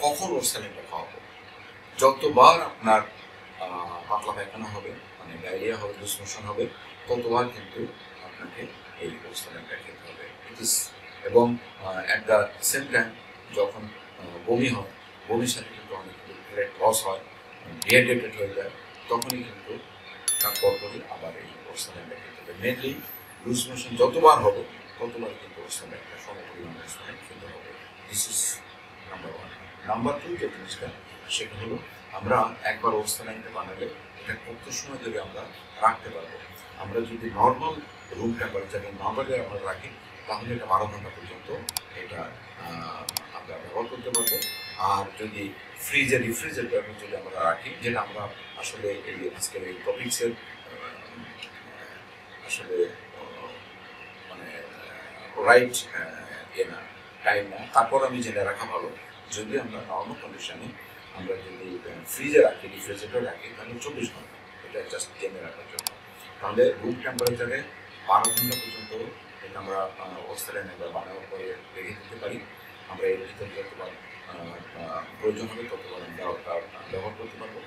কখন ওরসালাইনটা খাওয়াবো? যতবার আপনার পাতলা পায়খানা হবে, মানে ডায়রিয়া হবে, লুজ মোশন হবে, ততবার কিন্তু আপনাকে এই ওরসালাইনটা খেতে হবে। ইট ইজ, এবং অ্যাট দ্য সেম টাইম যখন বমি হয়, বমির সাথে কিন্তু অনেক ব্লাড লস হয়, ডিহাইড্রেটেড হয়ে যায়, তখনই কিন্তু তার পরপরই আবার এই ওরসালাইনটা খেতে হবে। মেনলি লুজ মোশন যতবার হবে ততবার কিন্তু ওরসালাইনটা, সমপরিমাণ ওরসালাইন খেতে হবে। This is number one. Number two যে জিনিসটা, সেটা হলো আমরা একবার ওরসালাইনটা বানালে এটা কত সময় ধরে আমরা রাখতে পারবো। আমরা যদি নর্মাল রুম টেম্পারেচারে নর্মালি আমরা রাখি, তাহলে এটা 12 ঘন্টা পর্যন্ত এটা আমরা ব্যবহার করতে পারবো। আর যদি রিফ্রিজারেটরে যদি আমরা রাখি, যেটা আমরা আসলে এই আজকের এই টপিক্সের আসলে মানে রাইট না, টাইম না, তারপর আমি জেনে রাখা ভালো। যদি আমরা নর্মাল কন্ডিশনে আমরা যদি ফ্রিজে রাখি, রেফ্রিজারেটরে রাখি, তাহলে 24 ঘন্টা, এটা জাস্ট জেনে রাখার জন্য। তাহলে রুম টেম্পারেচারে 12 ঘন্টা পর্যন্ত এটা আমরা ওরসালাইন আমরা বানানোর পরে রেখে দিতে পারি। আমরা এর ভিতরে যতবার প্রয়োজন হবে ততবার আমরা ব্যবহার করতে পারবো।